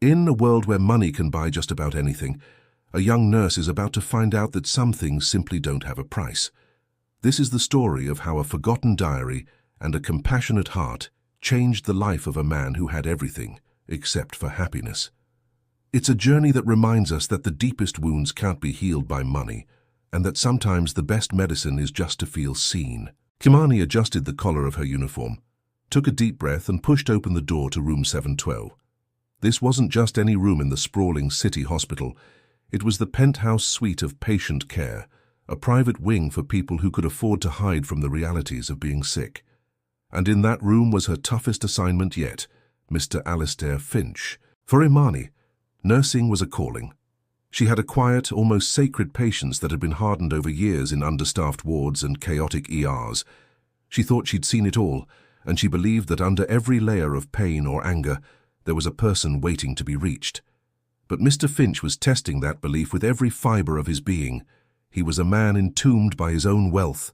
In a world where money can buy just about anything, a young nurse is about to find out that some things simply don't have a price. This is the story of how a forgotten diary and a compassionate heart changed the life of a man who had everything except for happiness. It's a journey that reminds us that the deepest wounds can't be healed by money, and that sometimes the best medicine is just to feel seen. Kimani adjusted the collar of her uniform, took a deep breath and pushed open the door to room 712. This wasn't just any room in the sprawling city hospital. It was the penthouse suite of patient care, a private wing for people who could afford to hide from the realities of being sick. And in that room was her toughest assignment yet, Mr. Alistair Finch. For Imani, nursing was a calling. She had a quiet, almost sacred patience that had been hardened over years in understaffed wards and chaotic ERs. She thought she'd seen it all, and she believed that under every layer of pain or anger, there was a person waiting to be reached. But Mr. Finch was testing that belief with every fibre of his being. He was a man entombed by his own wealth.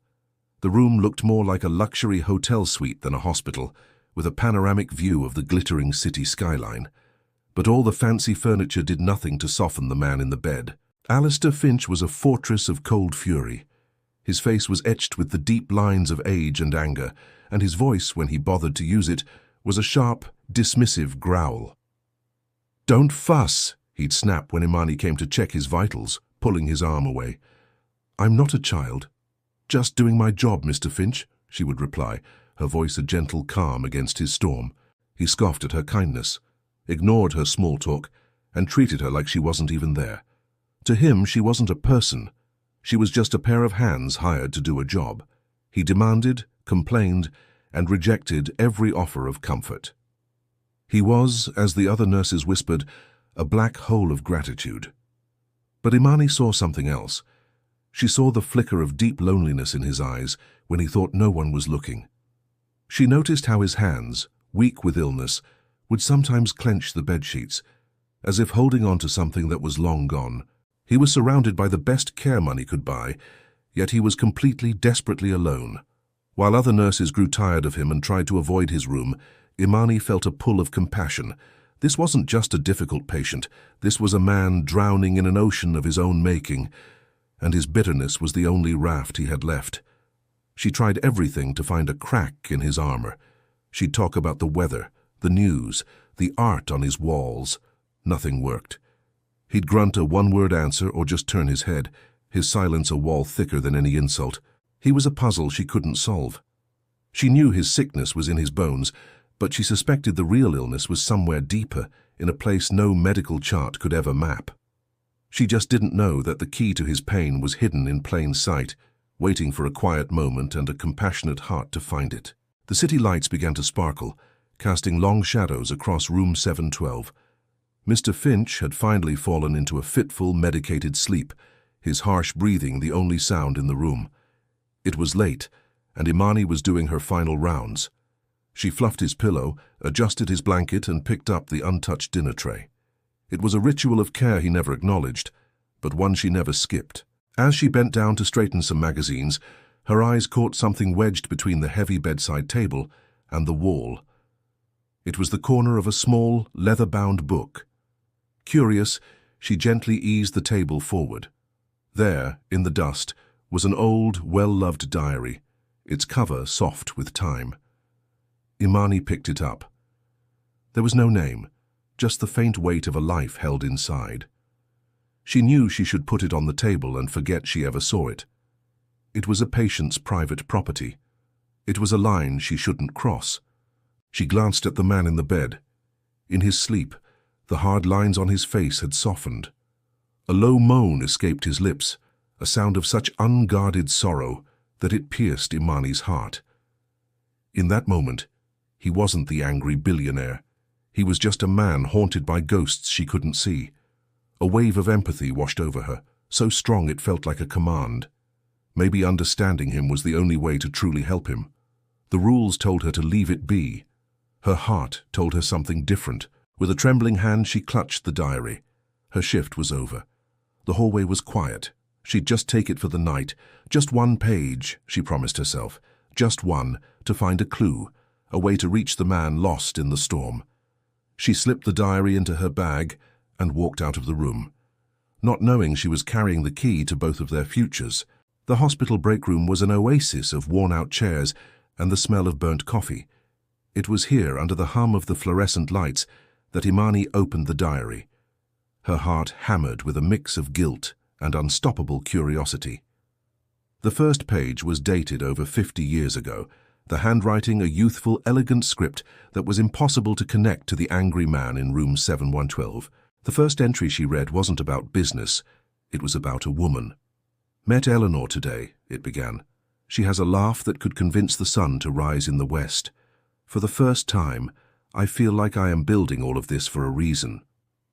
The room looked more like a luxury hotel suite than a hospital, with a panoramic view of the glittering city skyline. But all the fancy furniture did nothing to soften the man in the bed. Alistair Finch was a fortress of cold fury. His face was etched with the deep lines of age and anger, and his voice, when he bothered to use it, was a sharp, dismissive growl. "Don't fuss," he'd snap when Imani came to check his vitals, pulling his arm away. "I'm not a child. Just doing my job, Mr. Finch," she would reply, her voice a gentle calm against his storm. He scoffed at her kindness, ignored her small talk, and treated her like she wasn't even there. To him, she wasn't a person. She was just a pair of hands hired to do a job. He demanded, complained, and rejected every offer of comfort. He was, as the other nurses whispered, a black hole of gratitude. But Imani saw something else. She saw the flicker of deep loneliness in his eyes when he thought no one was looking. She noticed how his hands, weak with illness, would sometimes clench the bedsheets, as if holding on to something that was long gone. He was surrounded by the best care money could buy, yet he was completely, desperately alone. While other nurses grew tired of him and tried to avoid his room, Imani felt a pull of compassion. This wasn't just a difficult patient. This was a man drowning in an ocean of his own making, and his bitterness was the only raft he had left. She tried everything to find a crack in his armor. She'd talk about the weather, the news, the art on his walls. Nothing worked. He'd grunt a one-word answer or just turn his head, his silence a wall thicker than any insult. He was a puzzle she couldn't solve. She knew his sickness was in his bones, but she suspected the real illness was somewhere deeper, in a place no medical chart could ever map. She just didn't know that the key to his pain was hidden in plain sight, waiting for a quiet moment and a compassionate heart to find it. The city lights began to sparkle, casting long shadows across room 712. Mr. Finch had finally fallen into a fitful, medicated sleep, his harsh breathing the only sound in the room. It was late, and Imani was doing her final rounds. She fluffed his pillow, adjusted his blanket, and picked up the untouched dinner tray. It was a ritual of care he never acknowledged, but one she never skipped. As she bent down to straighten some magazines, her eyes caught something wedged between the heavy bedside table and the wall. It was the corner of a small, leather-bound book. Curious, she gently eased the table forward. There, in the dust, was an old, well-loved diary, its cover soft with time. Imani picked it up. There was no name, just the faint weight of a life held inside. She knew she should put it on the table and forget she ever saw it. It was a patient's private property. It was a line she shouldn't cross. She glanced at the man in the bed. In his sleep, the hard lines on his face had softened. A low moan escaped his lips, a sound of such unguarded sorrow that it pierced Imani's heart. In that moment, he wasn't the angry billionaire. He was just a man haunted by ghosts she couldn't see. A wave of empathy washed over her, so strong it felt like a command. Maybe understanding him was the only way to truly help him. The rules told her to leave it be. Her heart told her something different. With a trembling hand, she clutched the diary. Her shift was over. The hallway was quiet. She'd just take it for the night. Just one page, she promised herself. Just one, to find a clue, a way to reach the man lost in the storm. She slipped the diary into her bag and walked out of the room, not knowing she was carrying the key to both of their futures. The hospital break room was an oasis of worn-out chairs and the smell of burnt coffee. It was here, under the hum of the fluorescent lights, that Imani opened the diary, her heart hammered with a mix of guilt and unstoppable curiosity. The first page was dated over 50 years ago, the handwriting a youthful, elegant script that was impossible to connect to the angry man in room 7112. The first entry she read wasn't about business, it was about a woman. "Met Eleanor today," it began. "She has a laugh that could convince the sun to rise in the west. For the first time, I feel like I am building all of this for a reason.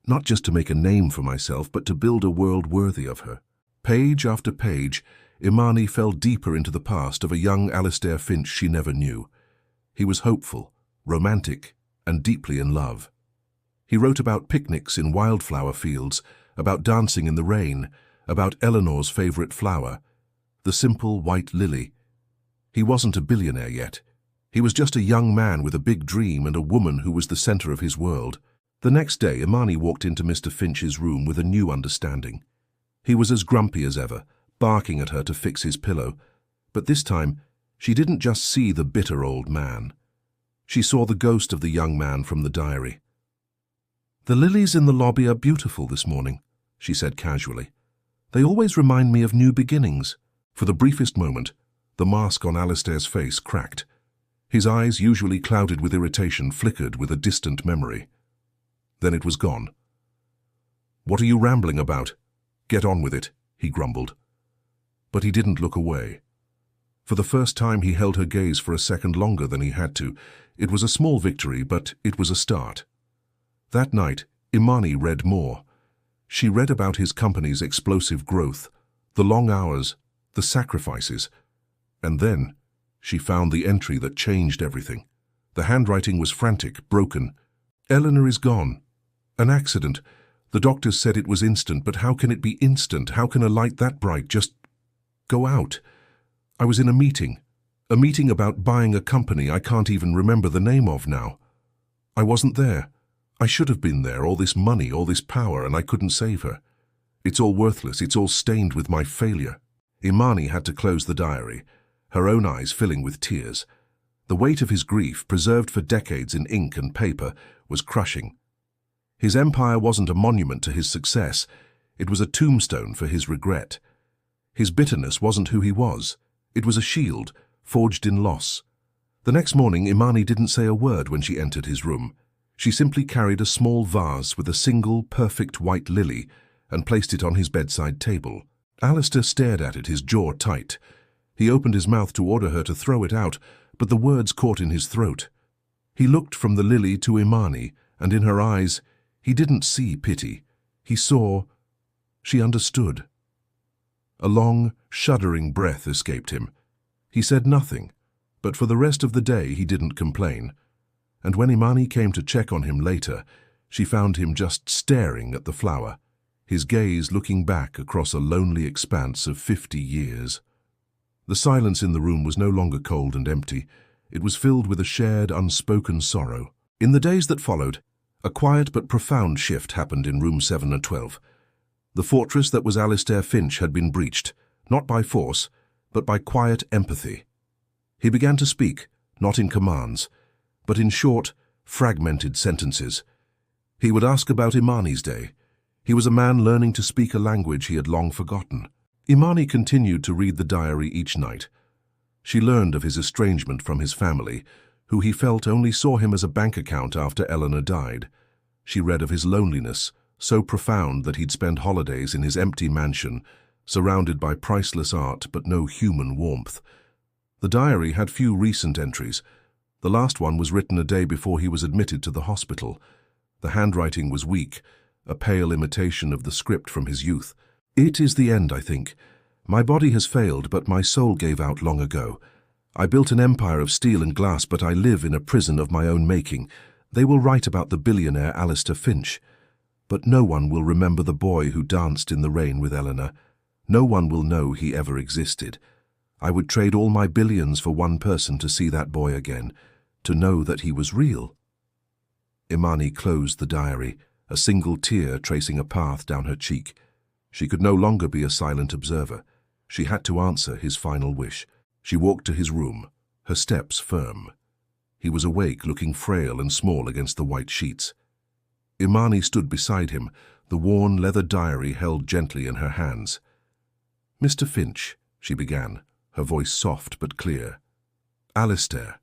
Not just to make a name for myself, but to build a world worthy of her." Page after page, Imani fell deeper into the past of a young Alistair Finch she never knew. He was hopeful, romantic, and deeply in love. He wrote about picnics in wildflower fields, about dancing in the rain, about Eleanor's favorite flower, the simple white lily. He wasn't a billionaire yet. He was just a young man with a big dream and a woman who was the center of his world. The next day, Imani walked into Mr. Finch's room with a new understanding. He was as grumpy as ever, barking at her to fix his pillow. But this time, she didn't just see the bitter old man. She saw the ghost of the young man from the diary. "The lilies in the lobby are beautiful this morning," she said casually. "They always remind me of new beginnings." For the briefest moment, the mask on Alistair's face cracked. His eyes, usually clouded with irritation, flickered with a distant memory. Then it was gone. "What are you rambling about? Get on with it," he grumbled. But he didn't look away. For the first time, he held her gaze for a second longer than he had to. It was a small victory, but it was a start. That night, Imani read more. She read about his company's explosive growth, the long hours, the sacrifices. And then she found the entry that changed everything. The handwriting was frantic, broken. "Eleanor is gone. An accident. The doctors said it was instant, but how can it be instant? How can a light that bright just go out? I was in a meeting about buying a company I can't even remember the name of now. I wasn't there. I should have been there, all this money, all this power, and I couldn't save her. It's all worthless, it's all stained with my failure." Imani had to close the diary, her own eyes filling with tears. The weight of his grief, preserved for decades in ink and paper, was crushing. His empire wasn't a monument to his success, it was a tombstone for his regret. His bitterness wasn't who he was, it was a shield, forged in loss. The next morning, Imani didn't say a word when she entered his room. She simply carried a small vase with a single, perfect white lily and placed it on his bedside table. Alistair stared at it, his jaw tight. He opened his mouth to order her to throw it out, but the words caught in his throat. He looked from the lily to Imani, and in her eyes, he didn't see pity. He saw. She understood. A long, shuddering breath escaped him. He said nothing, but for the rest of the day he didn't complain. And when Imani came to check on him later, she found him just staring at the flower, his gaze looking back across a lonely expanse of 50 years. The silence in the room was no longer cold and empty. It was filled with a shared, unspoken sorrow. In the days that followed, a quiet but profound shift happened in room 7 and 12. The fortress that was Alistair Finch had been breached, not by force, but by quiet empathy. He began to speak, not in commands, but in short, fragmented sentences. He would ask about Imani's day. He was a man learning to speak a language he had long forgotten. Imani continued to read the diary each night. She learned of his estrangement from his family, who he felt only saw him as a bank account after Eleanor died. She read of his loneliness, so profound that he'd spend holidays in his empty mansion, surrounded by priceless art but no human warmth. The diary had few recent entries. The last one was written a day before he was admitted to the hospital. The handwriting was weak, a pale imitation of the script from his youth. "It is the end, I think. My body has failed, but my soul gave out long ago. I built an empire of steel and glass, but I live in a prison of my own making. They will write about the billionaire Alistair Finch. But no one will remember the boy who danced in the rain with Eleanor. No one will know he ever existed. I would trade all my billions for one person to see that boy again, to know that he was real." Imani closed the diary, a single tear tracing a path down her cheek. She could no longer be a silent observer. She had to answer his final wish. She walked to his room, her steps firm. He was awake, looking frail and small against the white sheets. Imani stood beside him, the worn leather diary held gently in her hands. "Mr. Finch," she began, her voice soft but clear. "Alistair."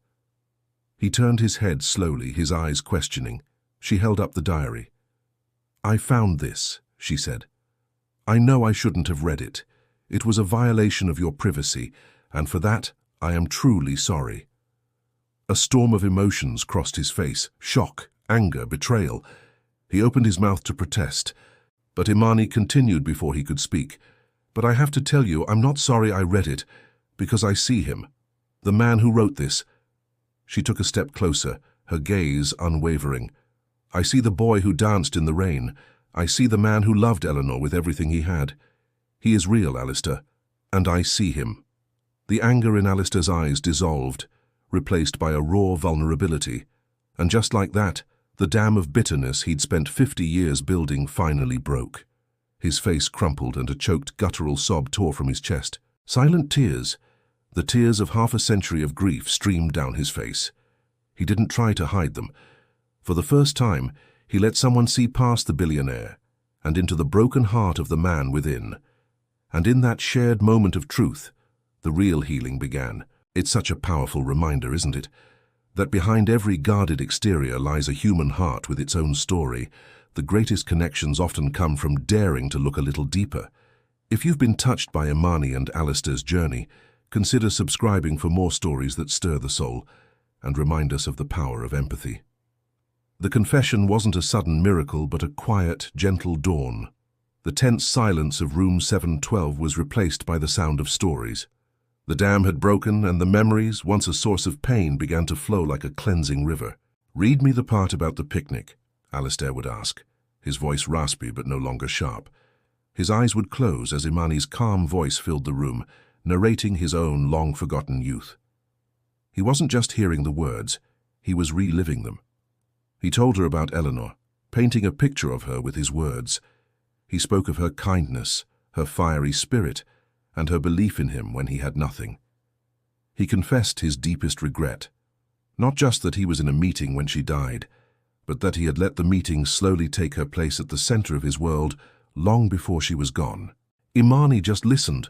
He turned his head slowly, his eyes questioning. She held up the diary. "I found this," she said. "I know I shouldn't have read it. It was a violation of your privacy, and for that I am truly sorry." A storm of emotions crossed his face: shock, anger, betrayal. He opened his mouth to protest, but Imani continued before he could speak. "But I have to tell you, I'm not sorry I read it, because I see him. The man who wrote this." She took a step closer, her gaze unwavering. "I see the boy who danced in the rain. I see the man who loved Eleanor with everything he had. He is real, Alistair, and I see him." The anger in Alistair's eyes dissolved, replaced by a raw vulnerability. And just like that, the dam of bitterness he'd spent 50 years building finally broke. His face crumpled and a choked guttural sob tore from his chest. Silent tears, the tears of half a century of grief, streamed down his face. He didn't try to hide them. For the first time, he let someone see past the billionaire and into the broken heart of the man within. And in that shared moment of truth, the real healing began. It's such a powerful reminder, isn't it? That behind every guarded exterior lies a human heart with its own story. The greatest connections often come from daring to look a little deeper. If you've been touched by Imani and Alistair's journey, consider subscribing for more stories that stir the soul and remind us of the power of empathy. The confession wasn't a sudden miracle, but a quiet, gentle dawn. The tense silence of room 712 was replaced by the sound of stories. The dam had broken, and the memories, once a source of pain, began to flow like a cleansing river. "Read me the part about the picnic," Alistair would ask, his voice raspy but no longer sharp. His eyes would close as Imani's calm voice filled the room, narrating his own long-forgotten youth. He wasn't just hearing the words, he was reliving them. He told her about Eleanor, painting a picture of her with his words. He spoke of her kindness, her fiery spirit, and her belief in him when he had nothing. He confessed his deepest regret, not just that he was in a meeting when she died, but that he had let the meeting slowly take her place at the center of his world long before she was gone. Imani just listened.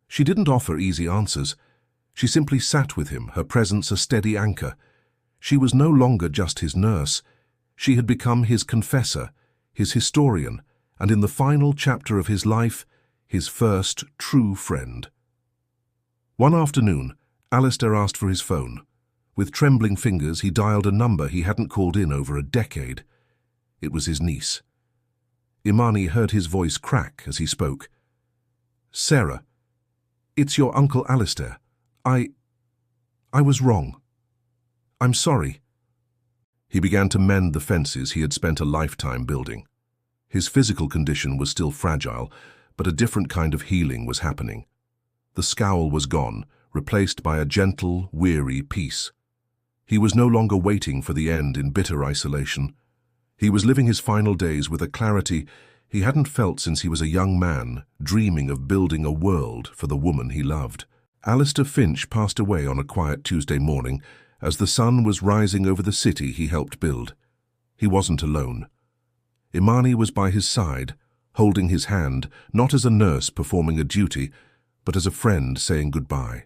She didn't offer easy answers. She simply sat with him, her presence a steady anchor. She was no longer just his nurse. She had become his confessor, his historian, and in the final chapter of his life, his first true friend. One afternoon, Alistair asked for his phone. With trembling fingers, he dialed a number he hadn't called in over a decade. It was his niece. Imani heard his voice crack as he spoke. "Sarah, it's your Uncle Alistair. I was wrong. I'm sorry." He began to mend the fences he had spent a lifetime building. His physical condition was still fragile, but a different kind of healing was happening. The scowl was gone, replaced by a gentle, weary peace. He was no longer waiting for the end in bitter isolation. He was living his final days with a clarity he hadn't felt since he was a young man, dreaming of building a world for the woman he loved. Alistair Finch passed away on a quiet Tuesday morning as the sun was rising over the city he helped build. He wasn't alone. Imani was by his side, holding his hand, not as a nurse performing a duty, but as a friend saying goodbye.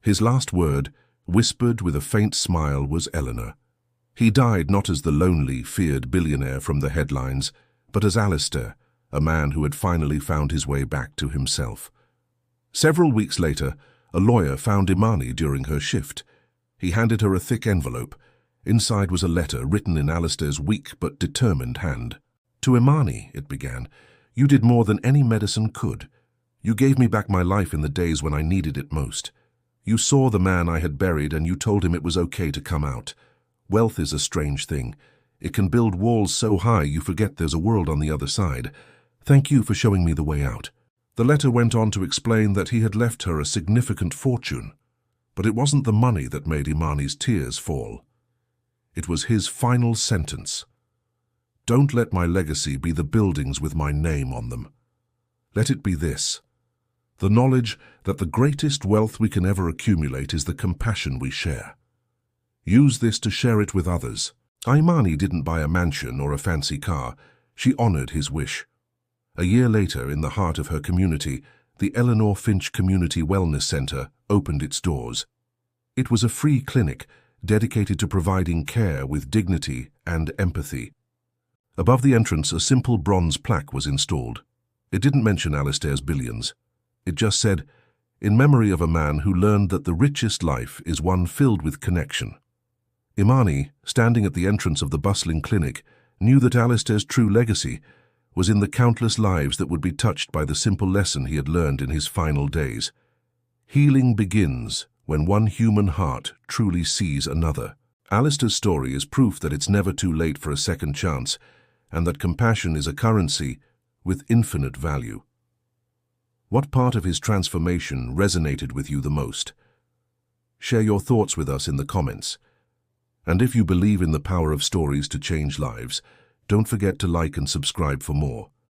His last word, whispered with a faint smile, was Eleanor. He died not as the lonely, feared billionaire from the headlines, but as Alistair, a man who had finally found his way back to himself. Several weeks later, a lawyer found Imani during her shift. He handed her a thick envelope. Inside was a letter written in Alistair's weak but determined hand. "To Imani," it began, "you did more than any medicine could. You gave me back my life in the days when I needed it most. You saw the man I had buried and you told him it was okay to come out. Wealth is a strange thing. It can build walls so high you forget there's a world on the other side. Thank you for showing me the way out." The letter went on to explain that he had left her a significant fortune, but it wasn't the money that made Imani's tears fall. It was his final sentence. Don't let my legacy be the buildings with my name on them. Let it be this: the knowledge that the greatest wealth we can ever accumulate is the compassion we share. Use this to share it with others. Imani didn't buy a mansion or a fancy car. She honored his wish. A year later, in the heart of her community, the Eleanor Finch Community Wellness Center opened its doors. It was a free clinic dedicated to providing care with dignity and empathy. Above the entrance, a simple bronze plaque was installed. It didn't mention Alistair's billions. It just said, "In memory of a man who learned that the richest life is one filled with connection." Imani, standing at the entrance of the bustling clinic, knew that Alistair's true legacy was in the countless lives that would be touched by the simple lesson he had learned in his final days. Healing begins when one human heart truly sees another. Alistair's story is proof that it's never too late for a second chance, and that compassion is a currency with infinite value. What part of his transformation resonated with you the most? Share your thoughts with us in the comments. And if you believe in the power of stories to change lives, don't forget to like and subscribe for more.